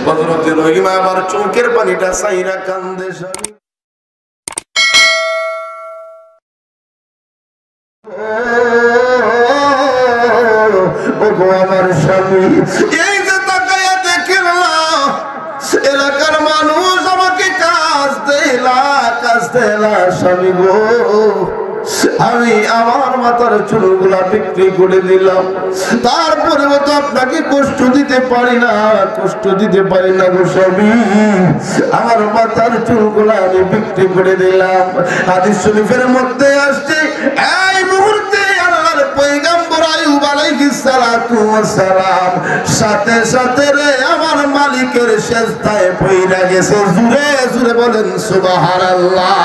হযরত রহিমা আমার চোখের পানিটা চাইরা কান্দে স্বামী আমার স্বামী এই যে তাকায়া দেখলাম এলাকার মানুষ আমাকে কাজ দেলা স্বামী গো আমি আমার মাথার চুলগুলা বিক্রি করে দিলাম তারপরে তো আপনাকে কষ্ট দিতে পারি না গো স্বামী আমার মাথার চুলগুলা আমি বিক্রি করে দিলাম হাদিস শরীফের মধ্যে আসছে এই মুহূর্তে আল্লাহর পয়গম্বর আইয়ুব আলাইহিস সালাতু ওয়াস সালাম সাথে সাথে রে আমার মালিকের সেজদায় পইরা গেছে জুরে জুরে বলেন সুবহানাল্লাহ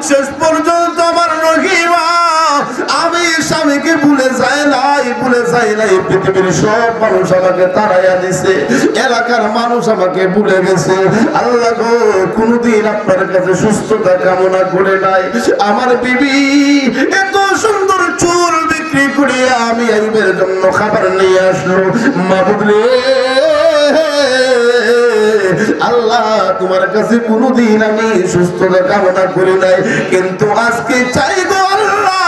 শেষ পর্যন্ত আমার রহিমা আমি স্বামীকে ভুলে যাই নাই পৃথিবীর সব মানুষ আমাকে তাড়াইয়া দিছে এলাকার মানুষ আমাকে ভুলে গেছে আল্লাহ গো কোনদিন আপনার কাছে সুস্থতা কামনা করে নাই আমার বিবি এত সুন্দর চুল বিক্রি করে আমি আইবের জন্য খাবার নিয়ে আসলো মাবুদ রে আল্লাহ তোমার কাছে কোনদিন আমি সুস্থতা কামনা করি নাই কিন্তু আজকে চাই গো আল্লাহ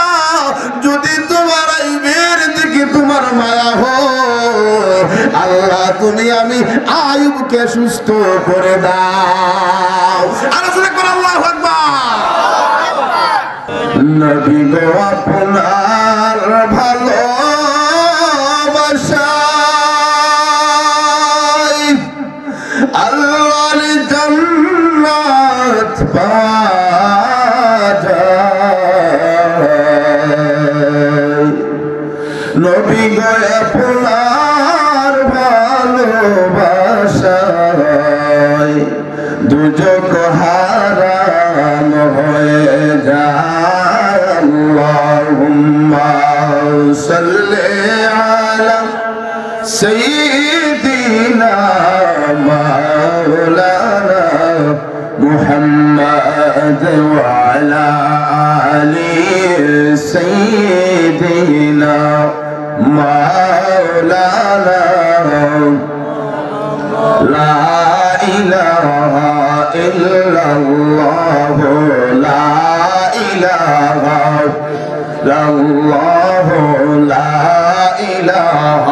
যদি তোমার আইবের দিকে তোমার মায়া হয় আল্লাহ তুমি আমি আইয়ুবকে সুস্থ করে দাও আলোচনা করো আল্লাহু আকবার নবী গো আপনার ভালোবাসা আল্লাহর জান্নাত পাওয়া যায় নবী গো আপনার ভালোবাসায় দুজক হারাম হয়ে যায় আল্লাহুম্মা সাল্লি আলা সাইয়্যিদিনা مولانا محمد وعلى آل سيدنا مولانا لا إله إلا الله لا إله إلا الله لا إله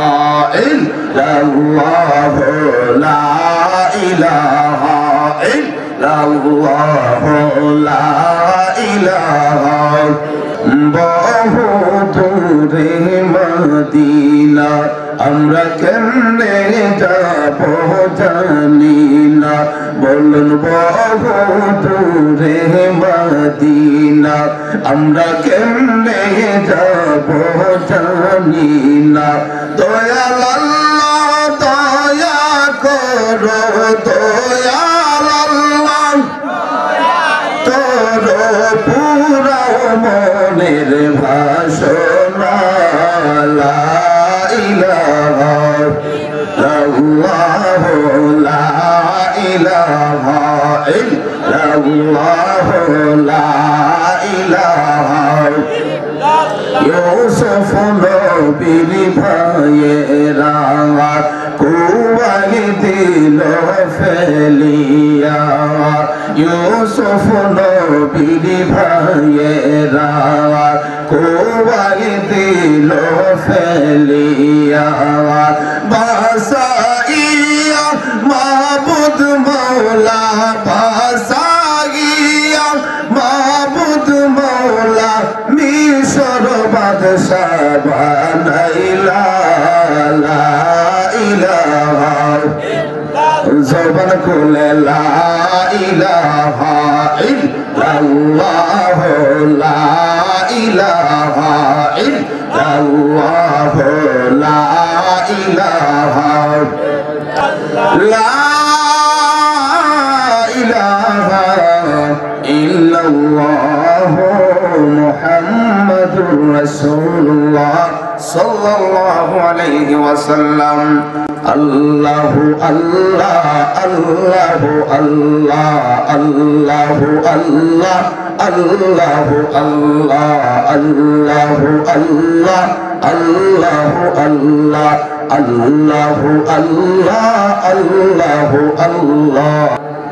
إلا الله لا إله إلا الله لا إله বহু দূরে মদিনা আমরা কেমনে যাব জানি না বলুন বহু দূরে মদিনা আমরা কেমনে যাব জানি না দয়াল আল্লাহ দয়া করো দয়াল আল্লাহ তোর পুরা মনের ভাষণা লা ইলাহা ইল্লাল্লাহ লা ইলাহা ইল্লাল্লাহ লা ইলাহা ইউসুফ নবীর ভাইয়েরা কুয়ায় দিল ফেলিয়া ইউসুফ নবীর ভাইয়েরা কুয়ায় দিল ফেলিয়া বাসাইয়া মাবুদ মৌলা বাসাইয়া মাবুদ মৌলা মিশর বাদশাহ বানাইলা লা ইলাহা জবান খুলে লা ইলাহা ইল্লাল্লাহ লা ইলাহা ইল্লাল্লাহ লা ইলাহা লা ইলাহা ইল্লাল্লাহ মুহাম্মাদুর রাসূলুল্লাহ সাল্লাল্লাহু আলাইহি ওয়াসাল্লাম আল্লাহু আল্লাহ আল্লাহু আল্লাহ আল্লাহু আল্লাহ আল্লাহু আল্লাহ আল্লাহু আল্লাহ আল্লাহু আল্লাহ আল্লাহ আল্লাহ আল্লাহ আল্লাহ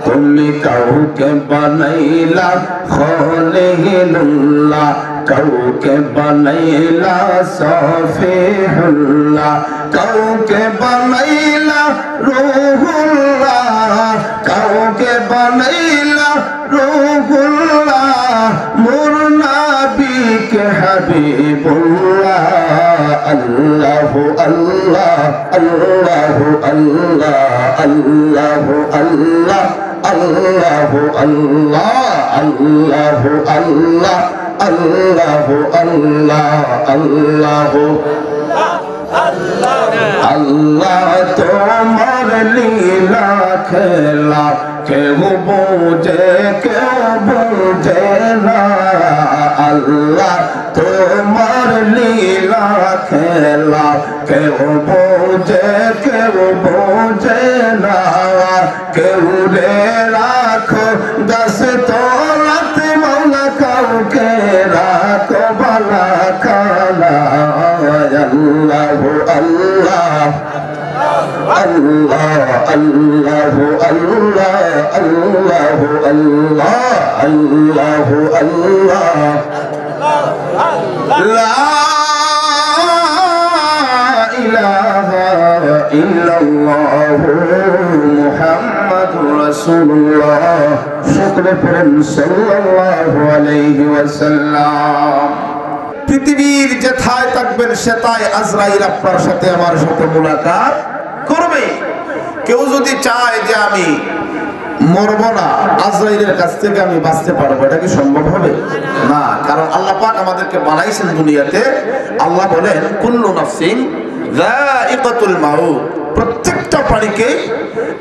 তুমি কাউকে বানাইলা খলিলুল্লাহ কাউকে বানাইলা সফিহুল্লাহ কাউকে বানাইলা রূহুল্লাহ কাউকে বানাইলা রূহুল্লাহ মোর নবীকে হাবিবুল্লাহ আল্লাহ আল্লাহ আল্লাহ আল্লাহ আল্লাহ আল্লাহ আল্লাহ আল্লাহ আল্লাহ আল্লাহ আল্লাহ আল্লাহ আল্লাহ তোমার লীলা খেলা কেউ বোঝে না আল্লাহ তোমার লীলা খেলা কেউ বোঝে না কেউ রে রাখো দশ তোলাত মৌলা কাউকে রাখো বালা খালা আল্লাহ আল্লাহ আল্লাহ আল্লাহ আল্লাহ আল্লাহ আল্লাহ আল্লাহ লা ইলাহা ইল্লাল্লাহ মুহাম্মাদুর রাসূলুল্লাহ শুকর করেন সাল্লাল্লাহু আলাইহি ওয়াসাল্লাম। পৃথিবীর যেথায় থাকবেন সেথায় আজরাইল আপনার সাথে আমার সাথে মুলাকাত করবে। কেউ যদি চায় যে আমি মরব না, আজরাইলের কাছ থেকে আমি বাঁচতে পারবো, এটা কি সম্ভব হবে? না, কারণ আল্লাহ পাক আমাদেরকে বানাইছেন দুনিয়াতে। আল্লাহ বলেন কুল্লু নাফসিন যায়িকাতুল মাউত, প্রত্যেকটা প্রাণীকে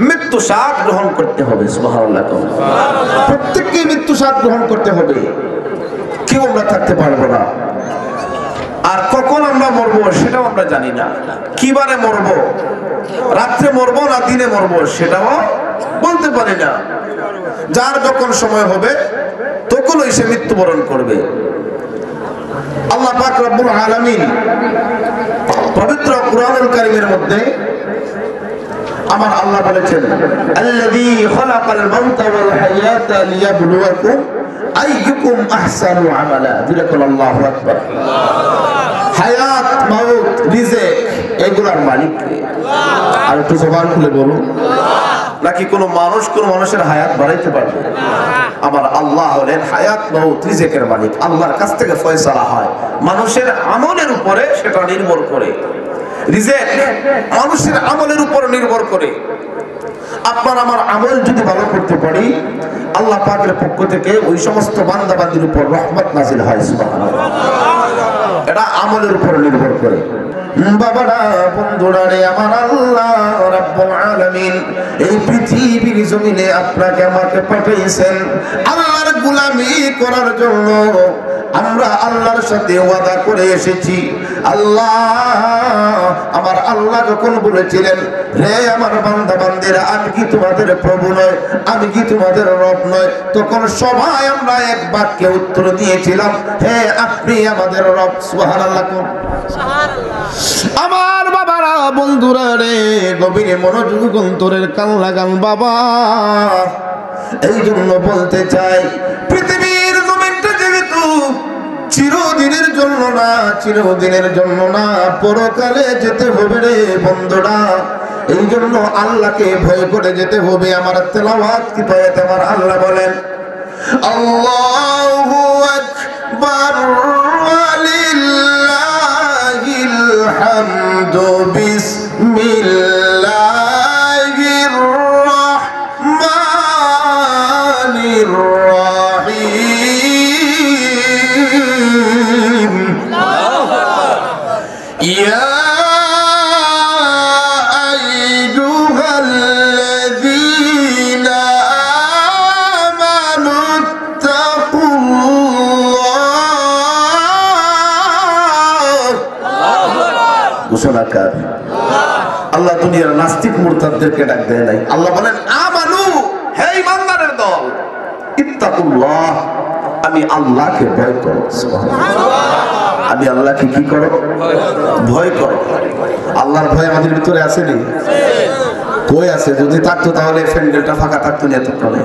মৃত্যু স্বাদ গ্রহণ করতে হবে। সুবহানাল্লাহ, প্রত্যেককে মৃত্যু স্বাদ গ্রহণ করতে হবে, কেউ আমরা থাকতে পারবো না। আর কখন আমরা মরবো সেটাও আমরা জানি না। কিবারে মরবো, রাত্রে মরবো না দিনে মরবো সেটাও বলতে পারি না। যার যখন সময় হবে তখনই সে মৃত্যুবরণ করবে। আল্লাহ পাক রব্বুল আলামিন পবিত্র কুরআনুল কারীমের মধ্যে আমার আল্লাহ বলেছেন আল্লাযী খালাকাল মাউতা ওয়াল হায়াতা লিয়াবলুয়াকুম আইয়ুকুম আহসানু আমালা। আল্লাহু আকবার। হায়াত, মাউত, রিজিক এগুলোর মালিক কে? আর একটু জবান খুলে বলুন। নাকি কোনো মানুষ কোন মানুষের হায়াত বাড়াইতে পারবে? আমার আল্লাহ হলেন হায়াত, মাউত, রিজিকের মালিক। আল্লাহর কাছ থেকে ফয়সালা হয়, মানুষের আমলের উপরে সেটা নির্ভর করে। রিজিক মানুষের আমলের উপর নির্ভর করে। আপনার আমার আমল যদি ভালো করতে পারি, আল্লাহ পাকের পক্ষ থেকে ওই সমস্ত বান্দা বান্দির উপর রহমত নাজিল হয়। সুবহানাল্লাহ, এটা আমলের উপর নির্ভর করে। বাবারা, বন্ধুরা রে, আমার আল্লাহ রাব্বুল আলামিন এই পৃথিবীর জমিনে আপনাকে আমাকে পাঠিয়েছেন আল্লাহর গোলামি করার জন্য। আমরা আল্লাহর সাথে ওয়াদা করে এসেছি। আল্লাহ, আমার আল্লাহ যখন বলেছিলেন রে আমার বান্দা বান্দিরা, আমি কি তোমাদের প্রভু নয়, আমি কি তোমাদের রব নয়, তখন সবাই আমরা এক বাক্যে উত্তর দিয়েছিলাম, হে আপনি আমাদের রব। সুবহানাল্লাহ। আমার বাবারা, বন্ধুরা রে, গভীরে মনোযোগ অন্তরের কান লাগান বাবা। এই জন্য বলতে চাই, পৃথিবীর জমিনটা যেহেতু চিরদিনের জন্য না, চিরদিনের জন্য না, পরকালে যেতে হবে রে বন্ধুরা। এই জন্য আল্লাহকে ভয় করে যেতে হবে। আমার তেলাওয়াত কি পায়াতে আমার আল্লাহ বলেন আল্লাহু আকবার ওয়ালিল্লাহিল হামদু বিসমিল্লাহির রাহমানির রাহিম। ইয়া আল্লাহ দুনিয়ার নাস্তিক মুরতাদদেরকে ডাক দেয় নাই। আল্লাহ বলেন আমানু, হে ইমানদারের দল, ইত্তাকুল্লাহ, আমি আল্লাহকে ভয় করো। সুবহানাল্লাহ, আমি আল্লাহকে কি করো? ভয় করো। আল্লাহ আল্লাহর ভয় আমাদের ভিতরে আছে নি? কই আছে? যদি থাকতো তাহলে প্যান্ডেলটা ফাঁকা থাকতো না এতক্ষণে।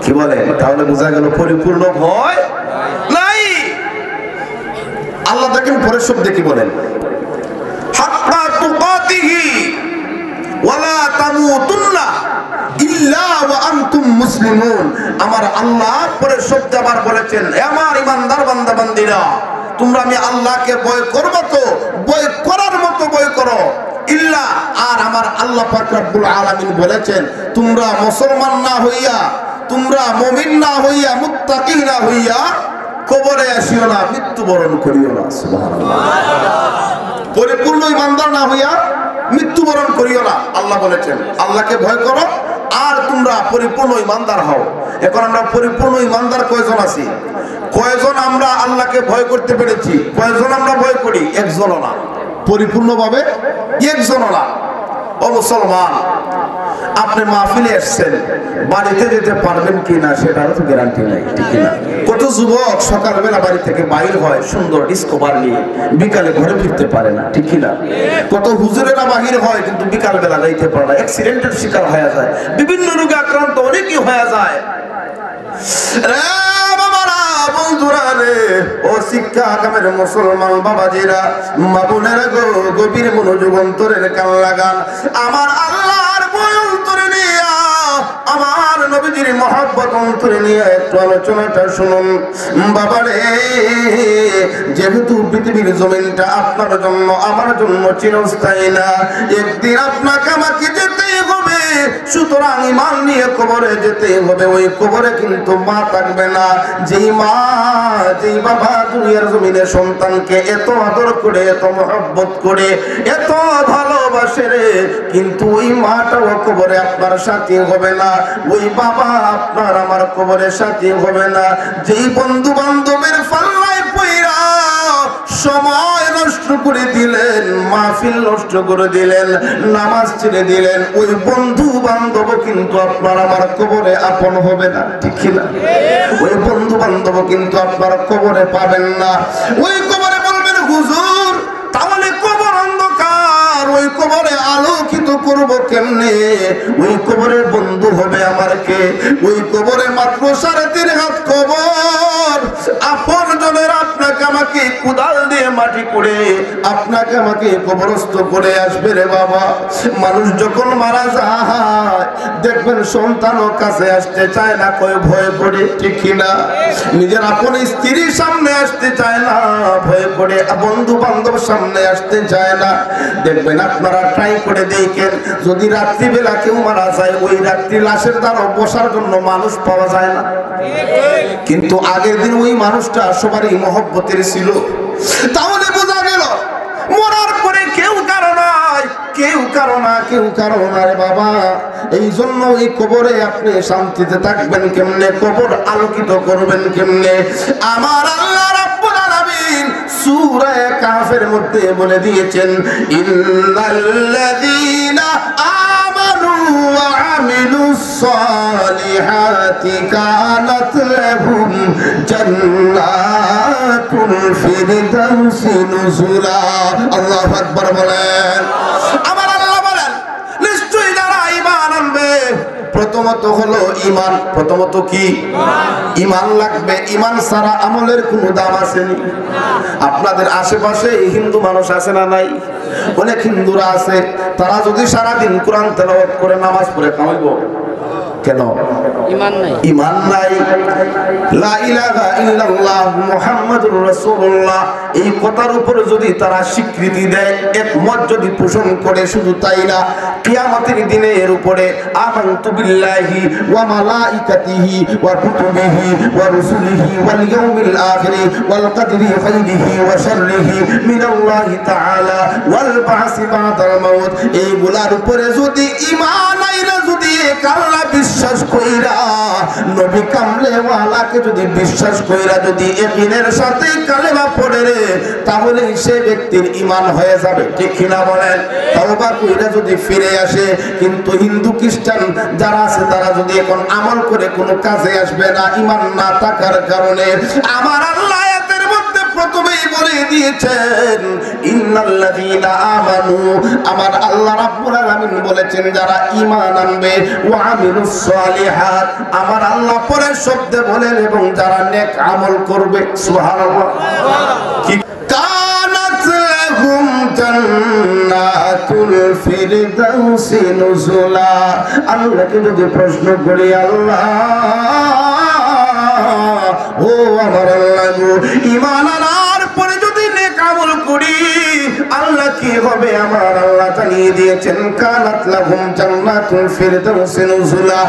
কি বলে? তাহলে বোঝা গেল পরিপূর্ণ ভয় নাই। আল্লাহ দেখেন পরের শব্দে কি বলেন, হাক্কা তুকাতিহি ওয়ালা তামুতুন্না ইল্লা ওয়া আনতুম মুসলিমুন। আমার আল্লাহ পরের শব্দে আবার বলেছেন, আমার ইমানদার বান্দা বান্দীরা, তোমরা আমি আল্লাহকে ভয় করবে তো ভয় করার মতো ভয় করো। ইল্লা, আর আমার আল্লাহ পাক রব্বুল আলামিন বলেছেন, তোমরা মুসলমান না হইয়া, তোমরা মুমিন না হইয়া, মুত্তাকি না হইয়া কবরে আসিও না, মৃত্যুবরণ করিও না। সুবহানাল্লাহ। পরিপূর্ণ ইমানদার না হইয়া মৃত্যুবরণ করিও না, আল্লাহ বলেছেন। আল্লাহকে ভয় করো আর তোমরা পরিপূর্ণ ইমানদার হও। এখন আমরা পরিপূর্ণ ইমানদার কয়জন আছি? কয়জন আমরা আল্লাহকে ভয় করতে পেরেছি? কয়জন আমরা ভয় করি? একজনও না, পরিপূর্ণভাবে একজনও না। ও মুসলমান, আপনি মাহফিলে এসেছেন, বাড়িতে যেতে পারবেন কিনা সেটারও তো গ্যারান্টি নাই, ঠিক না? কত যুবক সকালবেলা বাড়ি থেকে বাইর হয় সুন্দর ডিসকভার নিয়ে, বিকালে ঘরে ফিরতে পারে না, ঠিক না? কত হুজুরেরা বাহির হয় কিন্তু বিকালবেলা যাইতে পারে না, অ্যাক্সিডেন্টের শিকার হয়ে যায়, বিভিন্ন রোগে আক্রান্ত অনেকই হয়ে যায়। বন্ধুরা রে, ও শিক্ষা আগামের মুসলমান বাবাজিরা, মা বোনেরা গো, গভীর মনোযোগ অন্তরের কান লাগান। আমার আল্লাহর ভয় অন্তরে নিয়ে, আমার নবীজির মহব্বত অন্তরে নিয়ে একটু আলোচনাটা শুনুন। বাবারে, যেহেতু পৃথিবীর জমিনটা আপনার জন্য আমার জন্য চিরস্থায়ী না, একদিন আপনাকে আমাকে যেতেই হবে, সুতরাং ইমান নিয়ে কবরে যেতে হবে। ওই কবরে কিন্তু মা থাকবে না। যেই মা, যেই বাবা দুনিয়ার জমিনে সন্তানকে এত আদর করে, এত মহব্বত করে, এত ভালোবাসে রে, কিন্তু ওই মাটাও কবরে আপনার সাথী হবে না, ওই বাবা আপনার আমার কবরে সাথী হবে না। যেই বন্ধু বান্ধবের পাল্লায় পইরা সময় নষ্ট করে দিলেন, মাহফিল নষ্ট করে দিলেন, নামাজ ছেড়ে দিলেন, ওই বন্ধু বান্ধব কিন্তু আপনার আমার কবরে আপন হবে না, ঠিক না? ওই বন্ধু বান্ধব কিন্তু আপনার কবরে পাবেন না। ওই কবরে বলবেন, হুজুর তাহলে কবর অন্ধকার, ওই কবরে আলোকিত করব কেমনে? ওই কবরের বন্ধু হবে আমার কে? ওই কবরে মাত্র 3.5 হাত কবর, আপন জনের আপনাকে আমাকে কুদাল দিয়ে মাটি করে আপনাকে আমাকে কবরস্থ করে আসবে রে বাবা। মানুষ যখন মারা যায় দেখবেন সন্তানও কাছে আসতে চায় না, কয় ভয় করে, ঠিক না? নিজের আপন স্ত্রীর সামনে আসতে চায় না, ভয় করে। বন্ধু বান্ধব সামনে আসতে চায় না। দেখবেন আপনারা ট্রাই করে দেখেন, যদি রাত্রিবেলা কেউ মারা যায়, ওই রাত্রি লাশের দ্বারা বসার জন্য মানুষ পাওয়া যায় না, কিন্তু আগের দিন ওই মানুষটা সবারই মহব্বতের ছিল। তাহলে বোঝা গেল মরার পরে কেউ কারো নয়, কেউ কারো না, কেউ কারো না রে বাবা। এই জন্য এই কবরে আপনি শান্তিতে থাকবেন কেমনে? কবর আলোকিত করবেন কেমনে? আমার আল্লাহ রাব্বুল আলামিন সূরা কাফের মধ্যে বলে দিয়েছেন, ইন্নাল্লাযীনা আমানু ওয়া আমিলুস সালিহাতি কানাত লাহুম জান্নাতুল ফিরদাউসি নুজুলা। আল্লাহু আকবার বলেন। আমার আল্লাহ বলেন, নিশ্চয়ই যারা ঈমান আনবে, প্রথমত হলো ঈমান। প্রথমত কি? ঈমান লাগবে। ঈমান ছাড়া আমলের কোনো দাম আছে নি? আপনাদের আশেপাশে হিন্দু মানুষ আছে না নাই? অনেক হিন্দুরা আছে, তারা যদি সারাদিন কোরআন তেলাওয়াত করে নামাজ পড়ে কামাইব কেন? ঈমান নাই। ঈমান নাই। লা ইলাহা ইল্লাল্লাহ মুহাম্মাদুর রাসূলুল্লাহ, এই কথার উপরে যদি তারা স্বীকৃতি দেয়, একমত যদি পোষণ করে, শুধু তাই না, কিয়ামতের দিনে এর উপরে আমানতু বিল্লাহি ওয়া মালাইকাতিহি ওয়া কুতুবিহি ওয়া রুসুলিহি ওয়াল ইয়াউমিল আখির ওয়াল কদরি খাইরিহি ওয়া শাররিহি মিনাল্লাহি তাআলা ওয়াল বাসি বাদাল মাউত, এইগুলার উপরে যদি ঈমান আইরা, যদি আল্লাহ বিশ্বাস কইরা, নবী কামলে ওয়ালাকে যদি বিশ্বাস কইরা, যদি ইয়াকিনের সাথে কালেমা পড়ে রে, তাহলে সেই ব্যক্তির ঈমান হয়ে যাবে, ঠিক কি না বলেন? তওবা কইরা যদি ফিরে আসে। কিন্তু হিন্দু খ্রিস্টান যারা আছে তারা যদি এখন আমল করে কোনো কাজে আসবে না, ঈমান না থাকার কারণে। আমার আল্লাহ আয়াতের মধ্যে প্রথমেই বলে দিয়েছেন ইন্নাল্লাযীনা আমানু, আমার আল্লাহ রাব্বুল আলামিন বলেছেন যারা ঈমান আনবে, ওয়া আমিলুস সালিহাত, আমার আল্লাহ পরের শব্দে বলেন এবং যারা নেক আমল করবে। সুবহানাল্লাহ। কি কানাত লাহুম জান্নাতুল ফিরদাউসি নুজুলা। আল্লাহকে যদি প্রশ্ন করি, আল্লাহ ও আমার আল্লাহ গো, ঈমান আনার পরে যদি নেক আমল করি আল্লাহ কি হবে? আমার আল্লাহ জানিয়ে দিয়েছেন কানাত লাহুম জান্নাতুল ফিরদাউসি নুজুলা।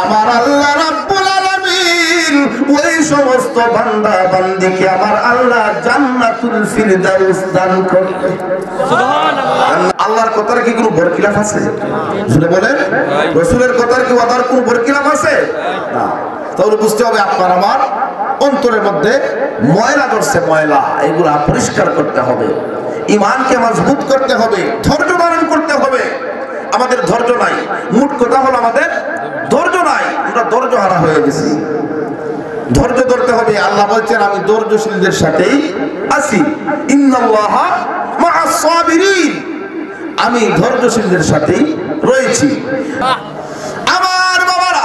আমার আল্লাহ রাব্বুল আলামিন ওই সমস্ত বান্দা বান্দীকে আমার আল্লাহ জান্নাতুল ফিরদাউস দান করবে। সুবহানাল্লাহ। আল্লাহর কথার কি কোনো বরখিলাফ আছে? শুনে বলেন, রাসূলের কথার কি ওয়াদার কোনো বরখিলাফ আছে? না। তাহলে বুঝতে হবে আপনার আমার অন্তরের মধ্যে ময়লা ধরছে, ময়লা, এগুলা পরিষ্কার করতে হবে। ঈমানকে মজবুত করতে হবে, ধৈর্য ধারণ করতে হবে। আমাদের ধৈর্য নাই, মোট কথা হলো আমাদের ধৈর্য নাই, আমরা ধৈর্য হারা হয়ে গেছি। ধৈর্য ধরতে হবে। আল্লাহ বলছেন আমি ধৈর্যশীলদের সাথেই আছি, ইন্নাল্লাহা মা'আস সাবিরিন, আমি ধৈর্যশীলদের সাথেই রয়েছি। আমার বাবারা,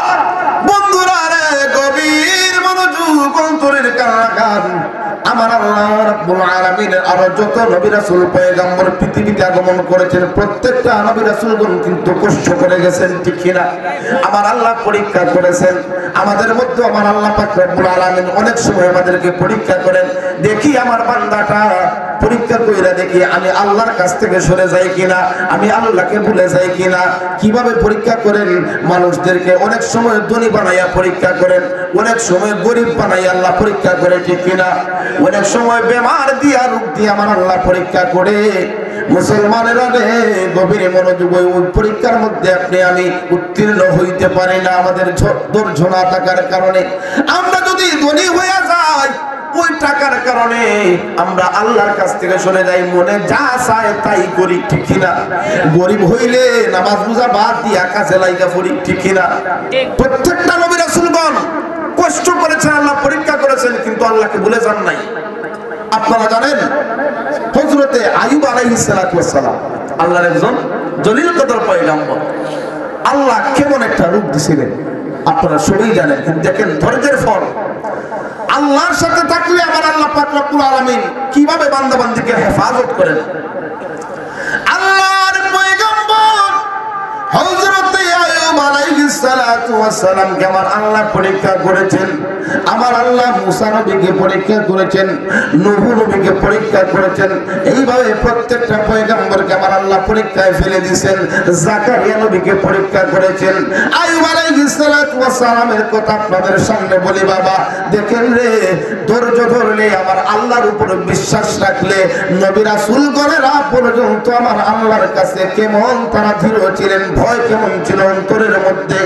বন্ধুরা রে, গভীর মনোযোগ, অন্তরের কান। আমার আল্লাহ রাব্বুল আলামিনের আরো যত নবী রাসূল পয়গম্বর পৃথিবীতে আগমন করেছেন প্রত্যেকটা নবী রাসূলগণ কিন্তু কষ্ট করে গেছেন, ঠিক কি না? আমার আল্লাহ পরীক্ষা করেছেন। আমাদের মধ্যে আমার আল্লাহ পাক রব্বুল আলামিন অনেক সময় আমাদেরকে পরীক্ষা করেন, দেখি আমার বান্দাটা পরীক্ষা কইরা দেখি আমি আল্লাহর কাছ থেকে সরে যাই কিনা, আমি আল্লাহকে ভুলে যাই কিনা। কিভাবে পরীক্ষা করেন? মানুষদেরকে অনেক সময় ধনী বানাইয়া পরীক্ষা করেন, অনেক সময় গরিব বানাইয়া আল্লাহ পরীক্ষা করে, ঠিক কিনা? অনেক সময় বেমার দিয়া রোগ দিয়ে আমার আল্লাহ পরীক্ষা করে। মুসলমানেরা রে, গভীর মনোযোগ, ওই পরীক্ষার মধ্যে আপনি আমি উত্তীর্ণ হইতে পারি না আমাদের ধৈর্য না থাকার কারণে। আমরা যদি ধনী হইয়া যাই ওই টাকার কারণে আমরা আল্লাহর কাছ থেকে সরে যাই, মনে যা চায় তাই করি, ঠিক কিনা? গরিব হইলে নামাজ রোজা বাদ দিয়া কাজে লাইগা পড়ি, ঠিক কিনা? প্রত্যেকটা নবী রাসূলগণ কষ্ট করেছেন, আল্লাহ পরীক্ষা করেছেন, কিন্তু আল্লাহকে ভুলে যান নাই। আপনারা জানেন হযরতে আইয়ুব আলাইহিস সালাতু ওয়াস সালাম আল্লাহর একজন জলিল কদর পয়গম্বর। আল্লাহ কেমন একটা রূপ দিয়েছিলেন আপনারা সবাই জানেন, কিন্তু দেখেন ধৈর্যের ফল। আল্লাহর সাথে থাকলে আমার আল্লাহ পাক রব্বুল আলামিন কিভাবে বান্দা বান্দীকে হেফাজত করেন। আল্লাহর পয়গম্বর হযরত আইয়ুব আলাইহিস সালাতু ওয়াস সালাম কে আমার আল্লাহ পরীক্ষা করেছেন। আমার আল্লাহ মুসা নবীকে পরীক্ষা করেছেন, নূহ নবীকে পরীক্ষা করেছেন। এইভাবে প্রত্যেকটা পয়গম্বরকে আমার আল্লাহ পরীক্ষায় ফেলে দিয়েছেন। জাকারিয়া নবীকে পরীক্ষা করেছেন। আইয়ুব আলাইহিস সালাতু ওয়াস সালামের কথা আপনাদের সামনে বলি বাবা, দেখেন রে, ধৈর্য ধরলে আমার আল্লাহর উপর বিশ্বাস রাখলে নবী রাসূলগণেরা পর্যন্ত আমার আল্লাহর কাছে কেমন তারা ধীর ছিলেন, ভয় কেমন ছিল অন্তরের মধ্যে।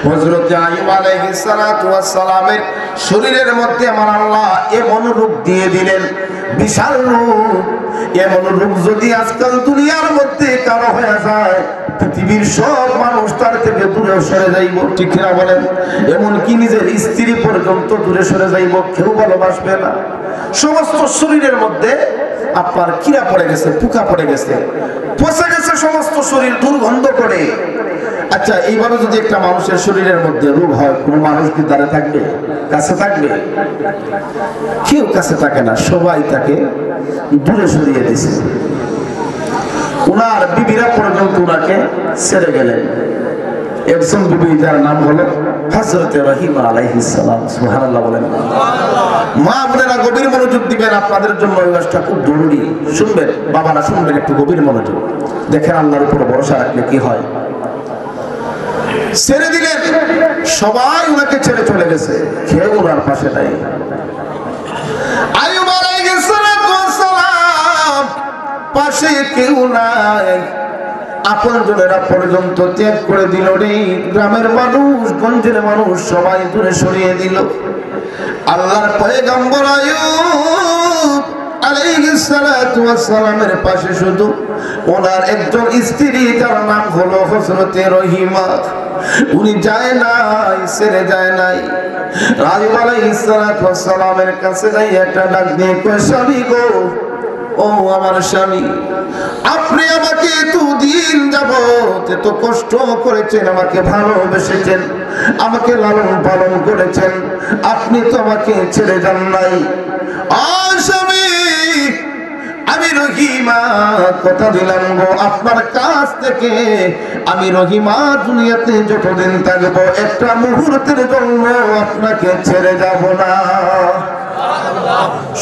হযরত আইয়ুব আলাইহিস সালাতু ওয়াস সালামের শরীরের মধ্যে আমার আল্লাহ এমন রূপ দিয়ে দিলেন, বিশাল রূপ। এমন রূপ যদি আজকাল দুনিয়ার মধ্যে কারো হয়ে যায়, পৃথিবীর সব মানুষ তার থেকে দূরে সরে যাইব, ঠিক না বলেন? এমনকি নিজের স্ত্রী পর্যন্ত দূরে সরে যাইব, কেউ ভালোবাসবে না। সমস্ত শরীরের মধ্যে আপনার কিরা পড়ে গেছে, পোকা পড়ে গেছে, পচে গেছে সমস্ত শরীর, দুর্গন্ধ করে। আচ্ছা, এইভাবে যদি একটা মানুষের শরীরের মধ্যে রোগ হয়, কোন মানুষ কি দাঁড়ে থাকবে? কাছে থাকবে? কেউ কাছে থাকে না, সবাই তাকে দূরে সরিয়ে দিয়েছে। ওনার বিবিরা পর্যন্ত ওনাকে ছেড়ে গেলেন। একজন বিবি, যার নাম হলো হযরত রহিমা আলাইহিস সালাম। সুবহানাল্লাহ বলেন। মা বোনেরা গভীর মনোযোগ দিবেন, আপনাদের জন্য এই ওয়াজটা খুব জরুরি। শুনবেন বাবারা, শুনবেন একটু গভীর মনোযোগ। দেখেন আল্লাহর উপর ভরসা রাখলে কি হয়। ছেড়ে দিলেন, সবাই ওনাকে ছেড়ে চলে গেছে, কেউ ওনার পাশে নাই। আইয়ুব আলাইহিস সালাম পাশে কেউ নাই, আপনজনেরা পর্যন্ত ত্যাগ করে দিল রে। গ্রামের মানুষ, গঞ্জের মানুষ সবাই দূরে সরিয়ে দিল। আল্লাহর পয়গম্বর আইয়ুব আলাইহিস সালাতু ওয়াস সালামের পাশে শুধু ওনার একজন স্ত্রী, যার নাম হলো হযরতে রহিমা। উনি যায় নাই, ছেড়ে যায় নাই। আইয়ুব আলাইহিস সালাতু ওয়াস সালামের কাছে যাই একটা ডাক দিয়ে কয়, স্বামী গো, ও আমার স্বামী, আপনি আমাকে এতদিন যাবত এত কষ্ট করেছেন, আমাকে ভালোবেসেছেন, আমাকে লালন পালন করেছেন, আপনি তো আমাকে ছেড়ে যান নাই। স্বামী, আমি রহিমা কথা দিলাম গো, আপনার কাছ থেকে আমি রহিমা দুনিয়াতে যতদিন থাকবো একটা মুহূর্তের জন্য আপনাকে ছেড়ে যাব না।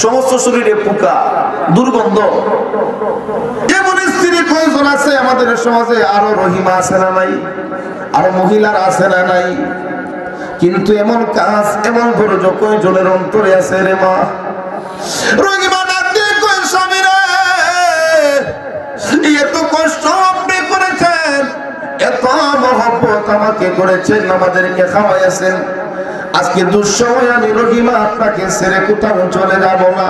সমস্ত শরীরে পোকা, দুর্গন্ধ। এমন স্ত্রী কয়জন আছে আমাদের সমাজে? আরো রহিমা আছে না নাই? আরো মহিলার আছে না নাই? কিন্তু এমন কাজ, এমন ধৈর্য কয়জনের অন্তরে আছে রে মা? রহিমা ডাক দিয়ে কয়, স্বামী রে, এত কষ্ট আপনি করেছেন, এত মহব্বত আমাকে করেছেন, আমাদেরকে খাওয়াইছেন, আজকে দুঃসময় আমি রহিমা আপনাকে ছেড়ে কোথাও চলে যাব না।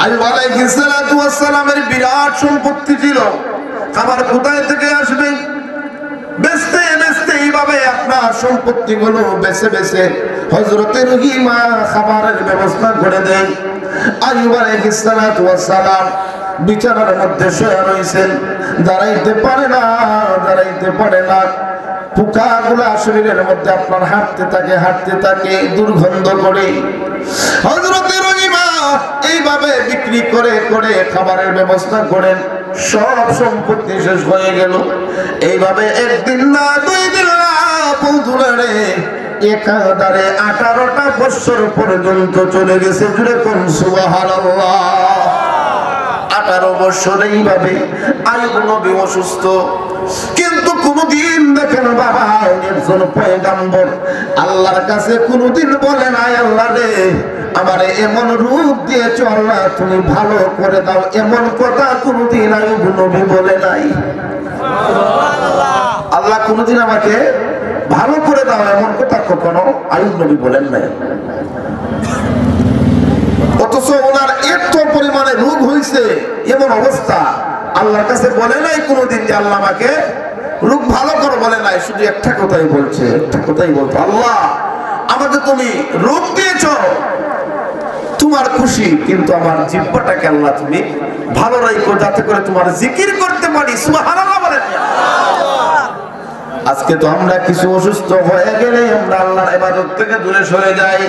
আইয়ুব আলাইহিস সালাতু ওয়াস সালামের বিরাট সম্পত্তি ছিল, খাবার কোথায় থেকে আসবে? বেচতে বেচতে এইভাবে আপনার সম্পত্তিগুলো বেচে বেচে হযরতে রহিমা খাবারের ব্যবস্থা করে দেন। আইয়ুব আলাইহিস সালাতু ওয়াস সালাম বিছানার মধ্যে শুয়ে রয়েছেন, দাঁড়াইতে পারে না, দাঁড়াইতে পারে না। পোকাগুলা শরীরের মধ্যে আপনার হাঁটতে থাকে দুর্গন্ধ করে। হযরতে রহিমা এইভাবে বিক্রি করে করে খাবারের ব্যবস্থা করেন, সব সম্পত্তি শেষ হয়ে গেল। এইভাবে একদিন না, দুই দিন না, বন্ধুরা একাধারে 18টা বছর পর্যন্ত চলে গেছে। জুড়ে কোন সুবহানাল্লাহ। 18 বছর এইভাবে আইয়ুব নবী অসুস্থ, কিন্তু কোনদিন দেখেন বাবা, একজন পয়গম্বর আল্লাহর কাছে কোনদিন বলে নাই, আল্লাহ রে আমারে এমন রূপ দিয়েছ, আল্লাহ তুমি ভালো করে দাও, এমন কথা কোনদিন আইয়ুব নবী বলে নাই। আল্লাহ কোনদিন আমাকে ভালো করে দাও এমন কথা কখনো আইয়ুব নবী বলেন নাই। অথচ ওনার এত পরিমাণে রোগ হয়েছে, এমন অবস্থা, আল্লাহর কাছে বলে নাই কোনদিন যে আল্লাহ আমাকে রোগ ভালো করো, বলে নাই। শুধু একটা কথাই বলছে, একটা কথাই বলতো, আল্লাহ আমাকে তুমি রোগ দিয়েছ, তোমার খুশি, কিন্তু আমার জিহ্বাটাকে আল্লাহ তুমি ভালো রাখো, যাতে করে তোমার জিকির করতে পারি। সুবহানাল্লাহ বলেন। আজকে তো আমরা কিছু অসুস্থ হয়ে গেলে আমরা আল্লাহর ইবাদত থেকে দূরে সরে যাই,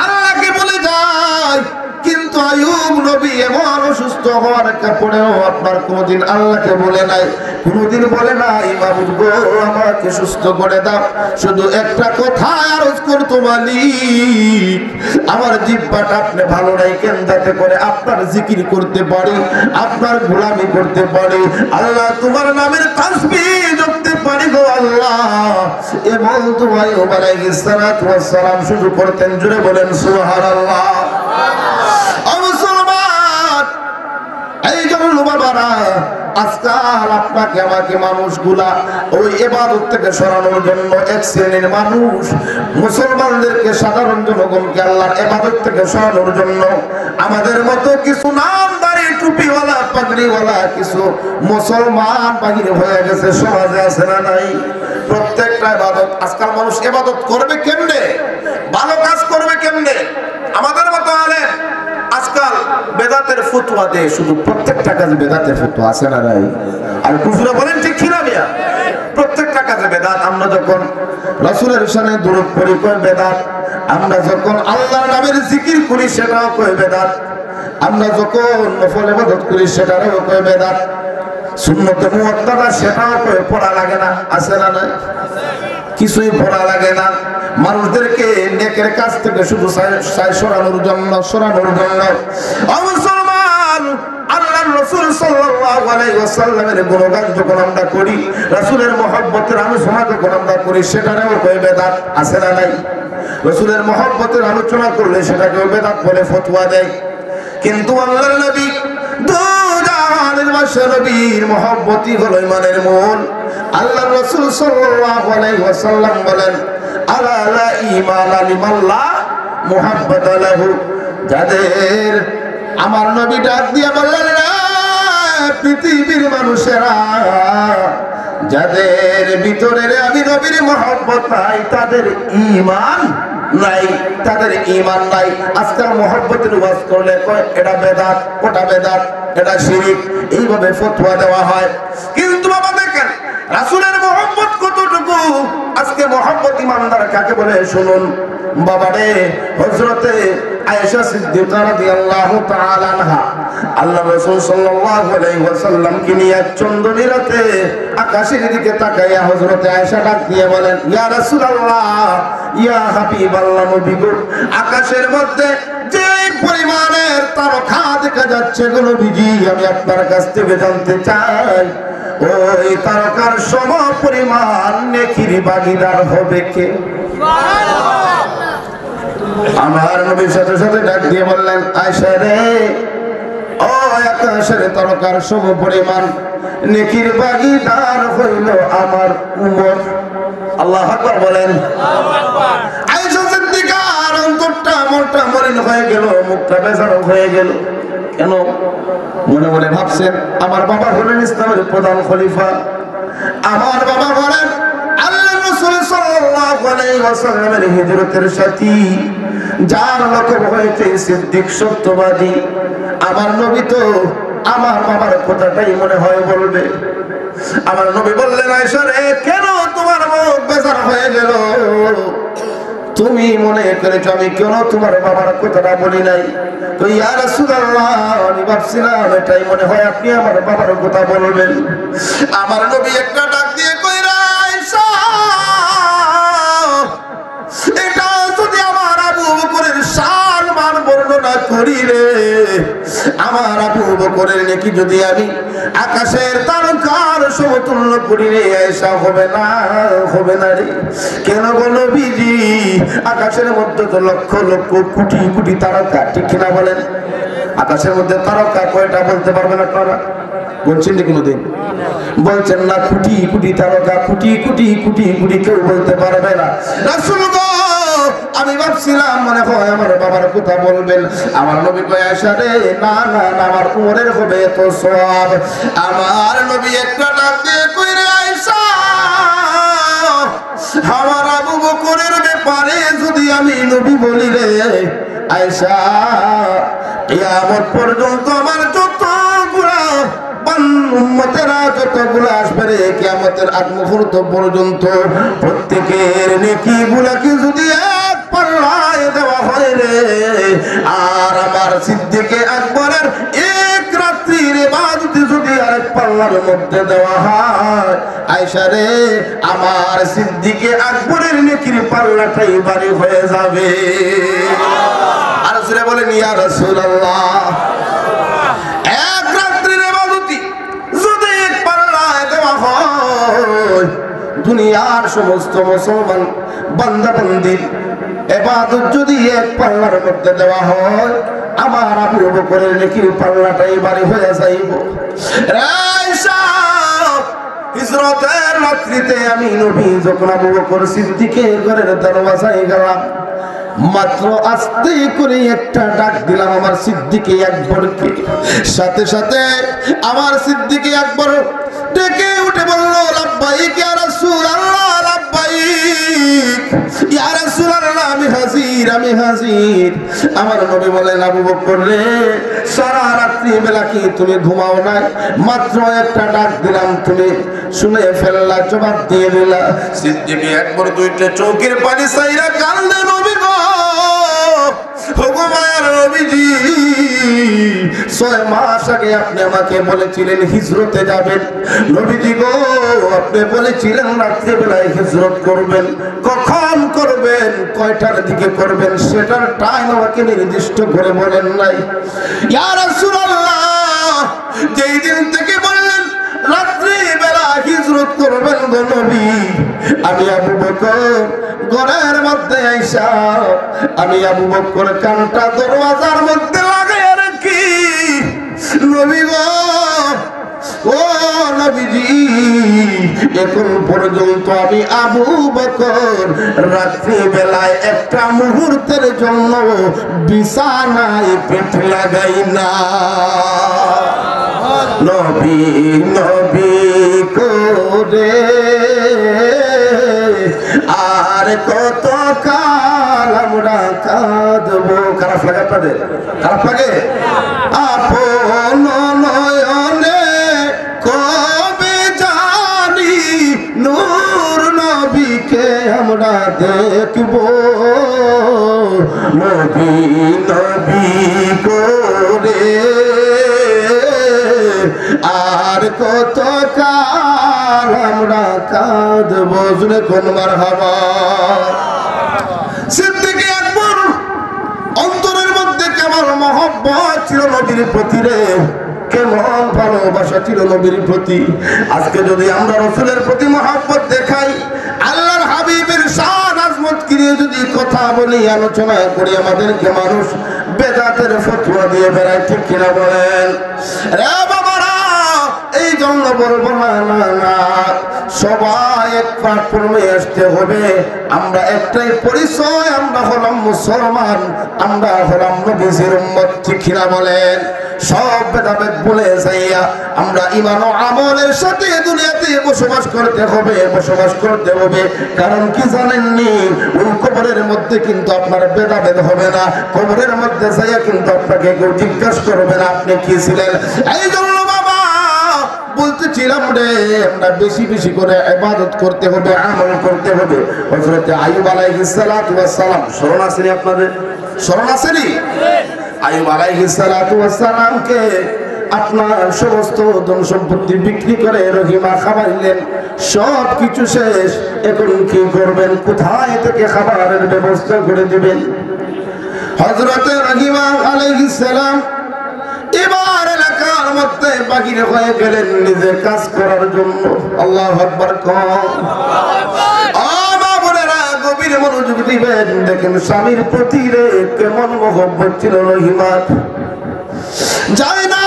আল্লাহকে বলে যাই। কিন্তু আইয়ুব নবী এমন অসুস্থ হওয়ার পরেও আপনার কোনদিন আল্লাহকে বলে নাই, কোনদিন বলে নাই মাবুদ গো আমাকে সুস্থ করে দাও। শুধু একটা কথা আরজ করতো, মালিক আমার জিহ্বাটা আপনি ভালো রাখেন, যাতে করে আপনার জিকির করতে পারি, আপনার গোলামি করতে পারি, আল্লাহ তোমার নামের তাসবিহ জপতে পারি গো আল্লাহ। এমন তো আইয়ুব আলাইহিস সালাতু ওয়াস সালাম শুরু করতেন। জুড়ে বলেন সুবহানাল্লাহ। আজকাল আপনাকে আমাকে মানুষগুলা ওই ইবাদত থেকে সরানোর জন্য, এক শ্রেণীর মানুষ মুসলমানদেরকে, সাধারণ জনগণকে আল্লাহর ইবাদত থেকে সরানোর জন্য আমাদের মতো কিছু নামদারি টুপিওয়ালা পাগড়িওয়ালা কিছু মুসলমান বাহির হয়ে গেছে সমাজে, আছে না নাই? প্রত্যেকটা ইবাদত আজকাল মানুষ ইবাদত করবে কেমনে, ভালো কাজ করবে কেমনে? আমাদের মতো আলেম আজকাল বেদাতের ফতোয়া দেয়, শুধু প্রত্যেকটা কাজে বেদাতের ফতোয়া, আছে না নাই? আর কুফরা বলেন ঠিক কি না মিয়া? প্রত্যেকটা কাজে বেদাত। আমরা যখন রাসূলের শানে দুরূদ পড়ি কই বেদাত, আমরা যখন আল্লাহর নামের জিকির করি সেটাও কই বেদাত, আমরা যখন নফল ইবাদত করি সেটাও কই বেদাত, সুন্নতে মুআক্কাদা সেটাও কই পড়া লাগে না, আছে না নাই? কিছুই পড়া লাগে না। মানুষদেরকে নেকের কাছ থেকে শুধু সরানোর জন্য মুসলমান আল্লাহর রাসূল সাল্লাল্লাহু আলাইহি ওয়াসাল্লামের গুণগান যখন আমরা করি, রাসূলের মহব্বতের আলোচনা যখন আমরা করি, সেটারও কই বেদাত, আছে না নাই? রাসূলের মহব্বতের আলোচনা করলে সেটাকেও বেদাত বলে ফতোয়া দেয়। কিন্তু আল্লাহর নবী দুজাহানের বাদশা নবীর মহব্বতই হলো ঈমানের মূল। আল্লাহর রাসূল সাল্লাল্লাহু আলাইহি ওয়াসাল্লাম বলেন, আলা লা ঈমানা লিমান লা মুহাব্বাতা লাহু। যাদের আমার নবী ডাক দিয়ে বললেন, পৃথিবীর মানুষেরা যাদের ভিতরে আমি নবীর মহব্বত নাই তাদের ঈমান নাই, তাদের ঈমান নাই। আজকাল মহব্বতের ওয়াজ করলে কয় এটা বেদাত, ওটা বেদাত, এটা শিরক, এইভাবে ফতোয়া দেওয়া হয়। কিন্তু বাবা দেখেন রাসূলের মহব্বত কতটুকু। আজকে মহব্বত ইমানদার কাকে বলে শুনুন বাবারে। হযরতে আয়েশা সিদ্দিকা রাদিয়াল্লাহু তাআলা আনহা আল্লাহ রাসূল সাল্লাল্লাহু আলাইহি ওয়াসাল্লাম কে নিয়ে চন্দ্রনী রাতে আকাশের দিকে তাকাইয়া হযরতে আয়েশা ডাক দিয়ে বলেন, ইয়া রাসূলুল্লাহ, ইয়া হাবিবাল্লাহ, নবী গো, আকাশের মধ্যে যে পরিমাণের তারকা দেখা যাচ্ছে গো নবীজি, আমি আপনার কাছ থেকে জানতে চাই ওই তারকার সম পরিমাণ নেকির ভাগীদার হবে কে? আমার নবীর সাথে সাথে ডাক দিয়ে বললেন, আয়েশা রে, ও আকাশের তারকার সম পরিমাণ নেকির ভাগীদার হইল আমার উমর। আল্লাহু আকবার বলেন। আয়েশা সিদ্দিকার অন্তরটা মোটা মলিন হয়ে গেল, মুখটা বেজার হয়ে গেল। কেন? মনে মনে ভাবছেন আমার বাবা হলেন ইসলামের প্রধান খলিফা, আমার বাবা হলেন আল্লাহর রাসূল সাল্লাল্লাহু আলাইহি ওয়াসাল্লামের হিজরতের সাথী, যার লক্ষ্য হয়েছে সিদ্দিক সত্যবাদী। আমার নবী তো আমার বাবার কথাটাই মনে হয় বলবে। আমার নবী বললেন, আয়েশা রে, কেন তোমার মুখ বেজার হয়ে গেল? তুমি মনে করেছো আমি কেন তোমার বাবার কথাটা বলি নাই? তো ইয়া রাসূলুল্লাহ, আমি ভাবছিলাম এটাই মনে হয় আপনি আমার বাবার কথা বলবেন। আমার নবী একটা ডাক দিয়ে কইরা, আয়েশা, এটা যদি আমার আবু বকরের শান মান বর্ণনা করি রে, আমার আবু বকরের নেকি যদি আমি আকাশের তারকার সমতুল্য করি রে, আয়েশা হবে না, হবে না রে। কেন গো নবীজি, আকাশের মধ্যে তো লক্ষ লক্ষ কোটি কোটি তারকা, ঠিক কিনা বলেন? আকাশের মধ্যে তারকা কয়টা বলতে পারবেন আপনারা? বলছেন যে কোনোদিন? বলছেন না। কোটি কোটি তারকা, কোটি কোটি কোটি কোটি, কেউ বলতে পারবে না। রাসূল গো, আমি ভাবছিলাম মনে হয় আমার বাবার কথা বলবেন। আমার নবী কয়, আয়েশা রে, না না না, আমার উমরের হবে এত সওয়াব। আমার নবী একটা ডাক দিয়ে কই রে, আয়েশা, আমার আবু বকরের ব্যাপারে যদি আমি নবী বলি রে আয়েশা, কিয়ামত পর্যন্ত আমার যতগুলা উম্মতেরা যতগুলো আসবে রে, কিয়ামতের আগ মুহূর্ত পর্যন্ত প্রত্যেকের নেকিগুলাকে যদি এক পাল্লায় দেওয়া হয় রে, আর আমার সিদ্দিকে আকবরের এক রাত্রির ইবাদত যদি আরেক পাল্লার মধ্যে দেওয়া হয়, আয়েশা রে, আমার সিদ্দিকে আকবরের নেকির পাল্লাটাই ভারী হয়ে যাবে। আর সুরে বলেন, ইয়া রাসূলুল্লাহ, এক রাত্রির ইবাদতি যদি এক পাল্লায় দেওয়া হয়, দুনিয়ার সমস্ত মুসলমান বান্দা বান্দির ইবাদত যদি এক পাল্লার মধ্যে দেওয়া হয়, আমার আবু বকরের নেকির পাল্লাটাই ভারী হয়ে যাইব। আয়েশা, হিজরতের রাত্রিতে আমি নবী যখন আবু বকর সিদ্দিকের ঘরের দরওয়াজায় গেলাম, মাত্র আস্তে করে একটা ডাক দিলাম আমার সিদ্দিকে আকবরকে। সাথে সাথে আমার সিদ্দিকে আকবর ডেকে উঠে বলল, লাব্বাইক ইয়া রাসূলুল্লাহ, লাব্বাইক ইয়া রাসূলুল্লাহ, আমি হাজির, আমি হাজির। আমার নবী বলেন, আবু বকর রে, সারা রাত্রি বেলা কি তুমি ঘুমাও নাই? মাত্র একটা ডাক দিলাম, তুমি শুনে ফেললা, জবাব দিয়ে দিলা। সিদ্দিকে আকবর দুইটা চোখের পানি সাইরা কান্দে, নবী গো, হুকুমায়ার নবীজি, 6 মাস আগে আপনি আমাকে বলেছিলেন হিজরতে যাবেন। নবীজি গো, আপনি বলেছিলেন রাত্রিবেলায় হিজরত করবেন। কখন করবেন, কয়টার দিকে করবেন, সেটার টাইম আমাকে নির্দিষ্ট করে বলেন নাই। ইয়া রাসূলুল্লাহ, যেই দিন থেকে বললেন রাত্রিবেলা হিজরত করবেন গো নবী, আমি আবু বকর ঘরের মধ্যে আইসা, আমি আবু বকর কানটা দরওয়াজার মধ্যে লাগাইয়া রাখি। নবী গো, ও নবীজি, এখন পর্যন্ত আমি আবু বকর রাত্রি বেলায় একটা মুহূর্তের জন্য বিছানায় পেট লাগাই না। নবী নবী করে আর কত কাল আমরা কাঁদবো। খারাপ লাগে আপনাদের? খারাপ লাগে? আপন নয়নে কবে জানি নূর নবীকে আমরা দেখবো। নবী নবী করে আর কত কাল আমরা কাঁদবো। শুনে কোন মারহাবা। সিদ্দিকে আকবর অন্তরের মধ্যে কেমন মহব্বত ছিল নবীর প্রতি রে, কেমন ভালোবাসা ছিল নবীর প্রতি। আজকে যদি আমরা রাসূলের প্রতি মহব্বত দেখাই, আল্লাহর হাবিবের শান আজমত নিয়ে যদি কথা বলি, আলোচনা করি, আমাদেরকে মানুষ বেদাতের ফতোয়া দিয়ে বেড়ায়, ঠিক কিনা বলেন? রে বাবারা, এই জন্য বলবো না না না, সবাই এক প্ল্যাটফর্মে আসতে হবে। আমরা একটাই পরিচয়, আমরা হলাম মুসলমান, আমরা হলাম নবীর উম্মত, ঠিক কিনা বলেন? সব ভেদাভেদ ভুলে যাইয়া আমরা ঈমান ও আমলের সাথে দুনিয়াতে বসবাস করতে হবে, বসবাস করতে হবে। কারণ কি জানেননি, ওই কবরের মধ্যে কিন্তু আপনার ভেদাভেদ হবে না। কবরের মধ্যে যাইয়া কিন্তু আপনাকে কেউ জিজ্ঞাসা করবে না আপনি কি ছিলেন। এই জন্য বাবা বলতেছিলাম রে, আমরা বেশি বেশি করে ইবাদত করতে হবে, আমল করতে হবে। হযরত আইয়ুব আলাইহিস সালাতু ওয়াস সালাম স্মরণ আসেনি আপনাদের? স্মরণ আসেনি? আইয়ুব আলাইহিস সালাতু ওয়াস সালামকে আপনার সমস্ত ধন সম্পত্তি বিক্রি করে রহিমা খাওয়াইলেন, সব কিছু শেষ। এখন কি করবেন? কোথায় থেকে খাবারের ব্যবস্থা করে দিবেন? হযরত রহিমা আলাইহিস সালাম এবার এলাকার মধ্যে বাহির হয়ে গেলেন নিজে কাজ করার জন্য। আল্লাহু আকবার। গভীর মনোযোগ দিবেন। দেখেন স্বামীর প্রতি কেমন মহব্বত ছিল রহিমার। যায় না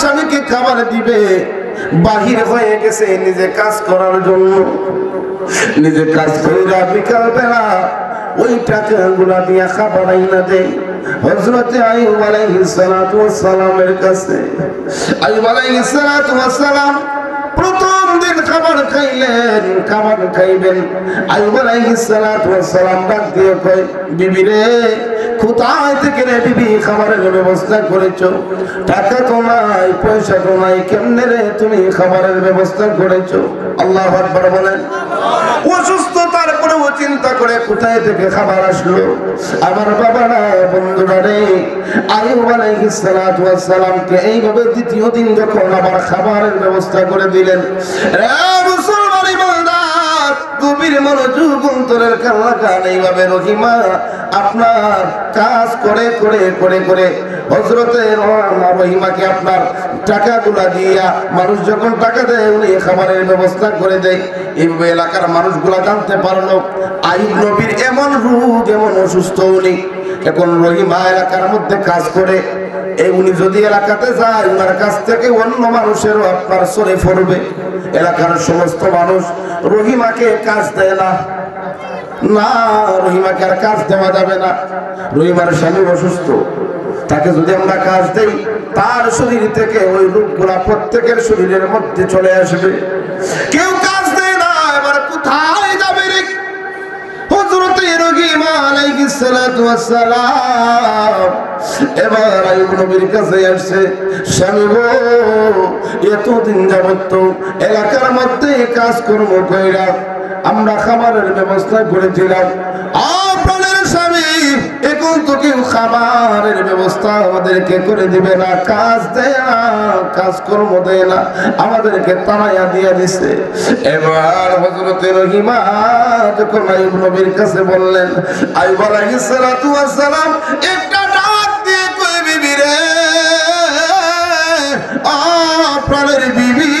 স্বামীকে খাবার দিবে, বাহির হয়ে গেছে নিজে কাজ করার জন্য। নিজে কাজ করে বিকাল বেলা ওই টাকাগুলা দিয়ে খাবার আইনা দেয় হযরত আইয়ুব আলাইহিস সালাতু ওয়াস সালামের কাছে। আইয়ুব আলাইহিস সালাতু ওয়াস সালাম প্রথম দিন খাবার খাইলেন, খাবার খাইবেন। আইয়ুব আলাইহিস সালাতু ওয়াস সালাম ডাক দিয়ে কয়, বিবি রে, কোথায় থেকে রে বিবি খাবারের ব্যবস্থা করেছো? টাকা তো নাই, পয়সা তো নাই, কেমনে রে তুমি খাবারের ব্যবস্থা করেছো? আল্লাহু আকবার বলেন। অসুস্থতার পরেও চিন্তা করে কোথায় থেকে খাবার আসলো। আমার বাবারা, বন্ধুরা রে, আইয়ুব আলাইহিস সালাতু ওয়াস সালামকে এইভাবে দ্বিতীয় দিন যখন আবার খাবারের ব্যবস্থা করে দিলেন, রে মুসলমান ইমানদার, গভীর মনোযোগ অন্তরের কান্না কান, এইভাবে রহিমা আপনার কাজ করে করে করে করে হযরতে রহিমাকে আপনার টাকাগুলা দিয়া, মানুষ যখন টাকা দেয় উনি খাবারের ব্যবস্থা করে দেয়। এইভাবে এলাকার মানুষগুলা জানতে পারলো আইয়ুব নবীর এমন রোগ, এমন অসুস্থ উনি। এখন রহিমা এলাকার মধ্যে কাজ করে, এই উনি যদি এলাকাতে যায়, উনার কাছ থেকে অন্য মানুষেরও আপনার সরে পড়বে। এলাকার সমস্ত মানুষ রহিমাকে কাজ দেয় না, না রহিমাকে আর কাজ দেওয়া যাবে না। রহিমার স্বামী অসুস্থ, তাকে যদি আমরা কাজ দেই, তার শরীর থেকে ওই রোগগুলা প্রত্যেকের শরীরের মধ্যে চলে আসবে। কেউ কাজ দেয় না, এবার কোথায় যাবে রে? হযরত রহিমা আলাইহিস সালাতু ওয়াস সালাম এবার আইয়ুব নবীর কাছে আসছে, স্বামী গো, এতদিন যাবত তো এলাকার মধ্যে কাজকর্ম কইরা আমরা খাবারের ব্যবস্থা করেছিলাম, আপনাদের স্বামী এখন তো কেউ খাবারের ব্যবস্থা আমাদেরকে করে দিবে না, কাজ দেয় না, কাজকর্ম দেয় না, আমাদেরকে তাড়াইয়া দিয়ে দিছে। এবার হযরত রহিমা যখন আইয়ুব নবীর কাছে বললেন, আইয়ুব আলাইহিস সালাতু ওয়াস সালাম একটা ডাক দিয়ে কই, বিবি রে, আপনাদের বিবি,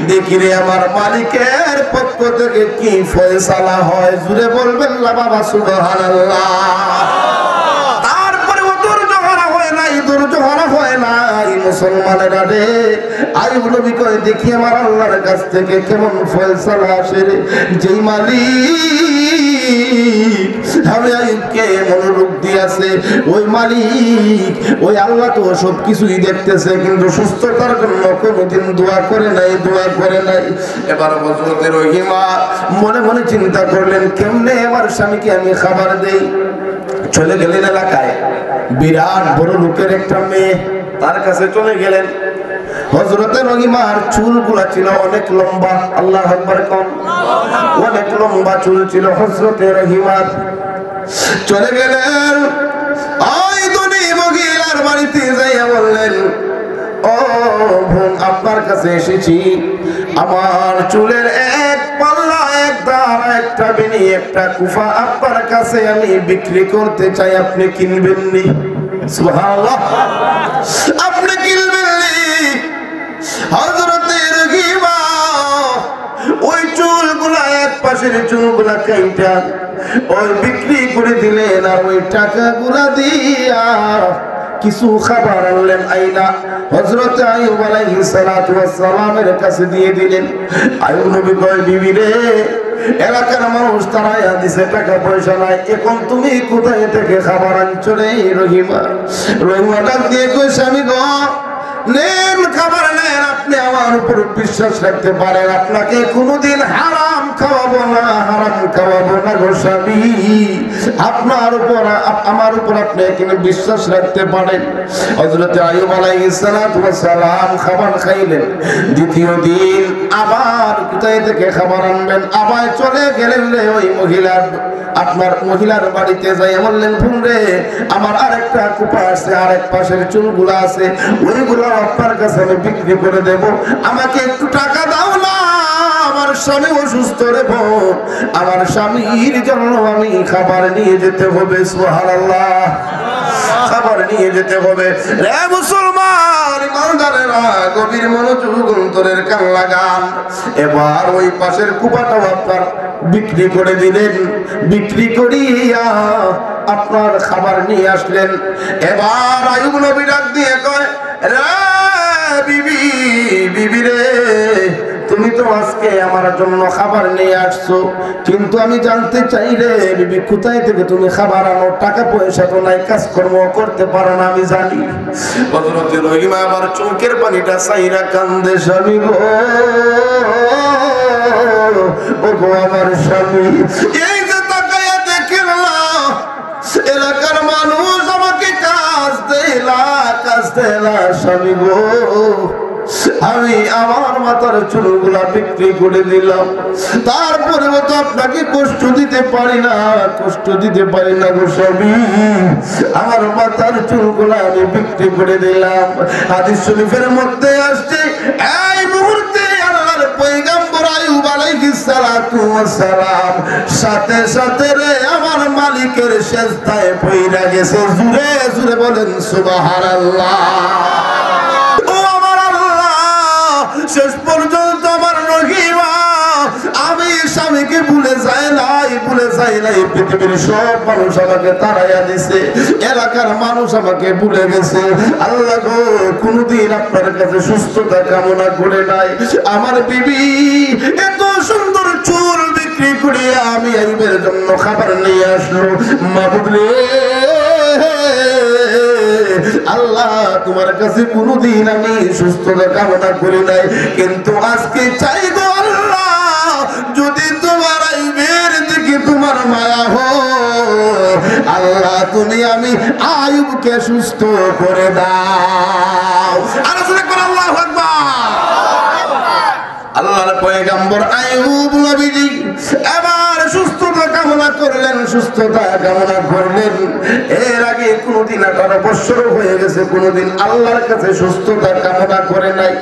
দেখি রে আমার মালিকের পক্ষ থেকে কি ফয়সালা হয়। জুড়ে বলবেন না বাবা সুবহানাল্লাহ। তারপরে ও ধৈর্য হারা হয় নাই, ধৈর্য হারা হয় নাই মুসলমানেরা রে। আইয়ুব নবী কয়, দেখি আমার আল্লাহর কাছ থেকে কেমন ফয়সালা আসে রে। যেই মালিক মালিক আমি আইয়ুবকে মনোরোগ দিয়েছে, ওই মালিক ওই আল্লাহ তো সব কিছুই দেখতেছে, কিন্তু সুস্থতার জন্য কোনোদিন দোয়া করে নাই। এবার হযরতে রহিমা মনে মনে চিন্তা করলেন, কেমনে আমার স্বামীকে আমি খাবার দেই। চলে গেলেন এলাকায়, বিরাট বড় লোকের একটা মেয়ে, তার কাছে চলে গেলেন। হযরতে রহিমার চুলগুলা ছিল অনেক লম্বা, আল্লাহু আকবার কোন, অনেক লম্বা চুল ছিল হযরতে রহিমার। চলে গেলেন ওই ধনী মহিলার বাড়িতে যাইয়া বললেন, ও বোন, আপনার কাছে এসেছি, আমার চুলের এক পাল্লা, এক দাঁড়, একটা বেনি, একটা কুফা আপনার কাছে আমি বিক্রি করতে চাই, আপনি কিনবেন নি? সুবহানাল্লাহ, আপনি কিনবেন নি? হযরতে রহিমা ওই চুলগুলা, এক পাশের চুলগুলা কাইটা ওই বিক্রি করে দিলেন, আর ওই টাকাগুলা দিয়া কিছু খাবার আনলেন, আইনা হযরত আইয়ুব আলাইহিস সালাতু ওয়াস সালামের কাছে দিয়ে দিলেন। আইয়ুব নবী কয়, বিবি রে, এলাকার মানুষ তারাইয়া দিছে, টাকা পয়সা নাই, এখন তুমি কোথায় থেকে খাবার আনছো রে? রহিমা ডাক দিয়ে কই, স্বামী গো, নেন খাবার নেন, আপনি আমার উপর বিশ্বাস রাখতে পারেন, আপনাকে কোনোদিন হারাম খাওয়াবো না গো স্বামী, আপনার উপর আমার উপর আপনি এখানে বিশ্বাস রাখতে পারেন। হযরত আইয়ুব আলাইহিস সালাতু ওয়াস সালাম খাবার খাইলেন। দ্বিতীয় দিন আবার কোথায় থেকে খাবার আনবেন, আবার চলে গেলেন রে ওই মহিলার বাড়িতে যাই বললেন, বোন রে, আমার আরেকটা কুপা আছে, আরেক পাশের চুলগুলা আছে, ওইগুলো আপনার কাছে আমি বিক্রি করে দেব, আমাকে একটু টাকা দাও না, আমার স্বামী অসুস্থ রে বোন, আমার স্বামীর জন্য আমি খাবার নিয়ে যেতে হবে। সুবহানাল্লাহ, খাবার নিয়ে যেতে হবে। রে মুসলমান ইমানদারেরা, গভীর মনোযোগ, অন্তরের কান লাগান। এবার ওই পাশের কুপাটাও আপনার বিক্রি করে দিলেন, বিক্রি করিয়া আপনার খাবার নিয়ে আসলেন। এবার আইয়ুব নবী ডাক দিয়ে কয়, রে বিবি রে, তুমি তো আজকে আমার জন্য খাবার নিয়ে আসছো, কিন্তু আমি জানতে চাই রে বিবি, কোথায় থেকে তুমি খাবার আনো? টাকা পয়সা তো নাই, কাজকর্ম করতে পারো না, আমি জানি। হযরতে রহিমা আবার চোখের পানিটা চাইরা কান্দে, স্বামী গো, ও গো আমার স্বামী, এই যে তাকায়া দেখলাম এলাকার মানুষ আমাকে কাজ দেলা স্বামী গো, আমি আমার মাথার চুলগুলা বিক্রি করে দিলাম, তারপরেও তো আপনাকে কষ্ট দিতে পারি না গো স্বামী, আমার মাথার চুলগুলা আমি বিক্রি করে দিলাম। হাদিস শরীফের মধ্যে আসছে, এই মুহূর্তে আল্লাহর পয়গম্বর আইয়ুব আলাইহিস সালাতু ওয়াস সালাম সাথে সাথে রে আমার মালিকের সেজদায় পইরা গেছে। জুরে জুরে বলেন সুবহানাল্লাহ। শেষ পর্যন্ত আমার রহিমা আমি স্বামীকে ভুলে যাই নাই, পৃথিবীর সব মানুষ আমাকে তাড়াইয়া দিছে, এলাকার মানুষ আমাকে ভুলে গেছে। আল্লাহ গো, কোনদিন আপনার কাছে সুস্থতা কামনা করে নাই। আমার বিবি এত সুন্দর চুল বিক্রি করে আমি আইয়ুবের জন্য খাবার নিয়ে আসলো। মাবুদ রে, আল্লাহ তোমার কাছে কোনদিন আমি সুস্থতা কামনা করি নাই, কিন্তু আজকে চাই গো আল্লাহ, যদি তোমার আইয়ুবের দিকে তোমার মায়া হয়, আল্লাহ তুমি আমি আইয়ুবকে সুস্থ করে দাও। আলোচনা করে আল্লাহু আকবার। আল্লাহর পয়গম্বর আইয়ুব নবীজি এবার সুস্থতা কামনা করলেন। এর আগে কোনদিন 18 বছর হয়ে গেছে, কোনদিন আল্লাহর কাছে সুস্থতা কামনা করে নাই।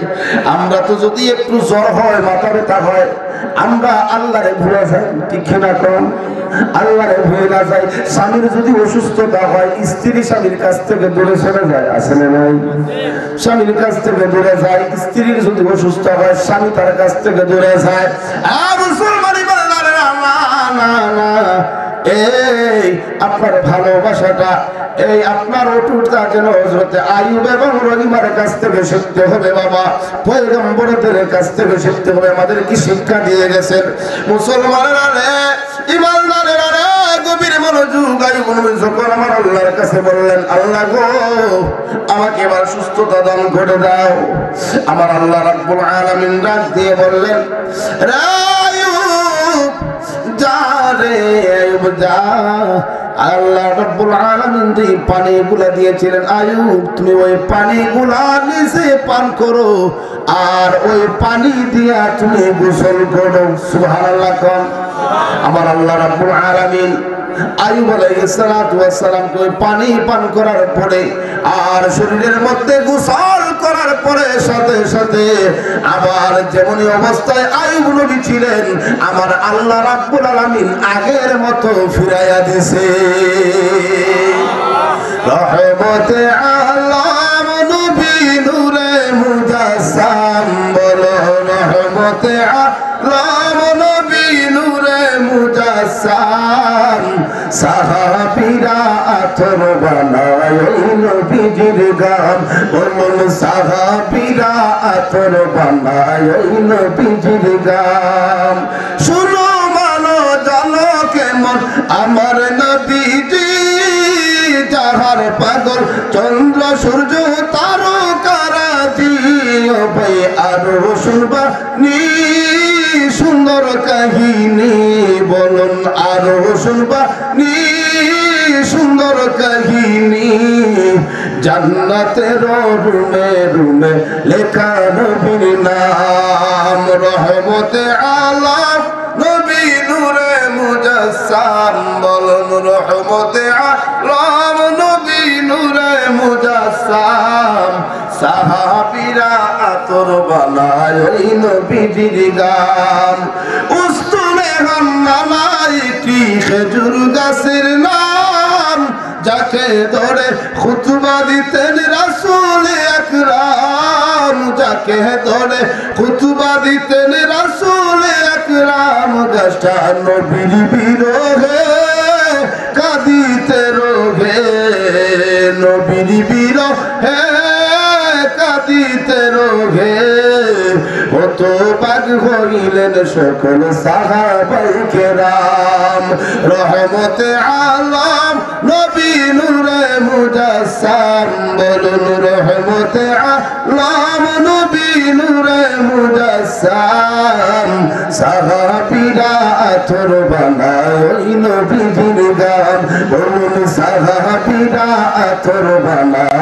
আমরা তো যদি একটু জ্বর হয়, মাথা ব্যথা হয়, আমরা আল্লাহরে ভুলে যাই, ঠিক না? কম আল্লাহরে ভুলে না যাই। স্বামীর যদি অসুস্থতা হয়, স্ত্রী স্বামীর কাছ থেকে দূরে সরে যায়, আছে না নাই? স্বামীর কাছ থেকে দূরে যায়। স্ত্রীর যদি অসুস্থ হয়, স্বামী তার কাছ থেকে দূরে যায়। এই আপনার ভালোবাসাটা, এই আপনার অটুটতা যেন হযরতে আইয়ুব এবং রহিমার কাছ থেকে শিখতে হবে বাবা, পয়গম্বরদের কাছ থেকে শিখতে হবে। আমাদের কি শিক্ষা দিয়ে গেছেন মুসলমানেরা রে, ইমানদারেরা রে, যুগ আইয়ুব নবী যখন আমার আল্লাহর কাছে বললেন, আল্লাহ গো আমাকে এবার সুস্থতা দান করে দাও, আমার আল্লাহ রাব্বুল আলামিন ডাক দিয়ে বললেন, রে আইয়ুব যা রে আইয়ুব যা। আল্লাহ রাব্বুল আলামিন যে পানিগুলা দিয়েছিলেন, আইয়ুব তুমি ওই পানিগুলা নিচে পান করো আর ওই পানি দিয়া তুমি গোসল করো। সুবহানাল্লাহ। কোন আমার আল্লাহ রাব্বুল আলামিন আইয়ুব আলাইহিস সালাতু ওয়াস সালামকে ওই পানি পান করার পরে আর শরীরের মধ্যে গোসল করার পরে সাথে সাথে আবার যেমনই অবস্থায় আইয়ুব নবী ছিলেন আমার আল্লাহ রাব্বুল আলামিন আগের মতো ফিরাইয়া দিয়েছে। রহমতে আলম নবী নূরে মুজাসসাম বলো, রহমতে আলম নবী নূরে মুজাসসাম। সাহাবীরা আতর বানায় নবীজির গাম, বলুন সাহাবীরা আতর বানায় নবীজির গাম। শুনো মানো জানো কেমন আমার নবীজি, যাহার পাগল চন্দ্র সূর্য তারকারাজি। ও ভাই আরো শুনবা নি সুন্দর কাহিনী, বলুন আরো শুনবা নি সুন্দর কাহিনী। জান্নাতের রুমে রুমে লেখা নবীর নাম, রহমতে আলম নবী নূরে মুজাসসাম। বলুন রহমতে আলম নবী নূরে মুজাসসাম। সাহাবীরা আতর বানায় ওই নবীজির গাম। উস্তুনে হান্নানাইটি খেজুর গাছের নাম, যাকে ধরে খুতবা দিতেন রাসূল আকরাম, যাকে ধরে খুতবা দিতেন রাসূল আকরাম। গাছটা নবীর বিরহে কাঁদিতে রোগে, নবীর বিরহে কাঁদিতে রোগে। হতবাক হইলেন সকল সাহাবায়ে কেরাম। রহমতে আলম নবী নূরে মুজাসসাম। বলুন রহমতে আলম নবী নূরে মুজাসসাম। সাহাবীরা আতর বানায় ওই নবীজির গাম, বলুন সাহাবীরা আতর বানায়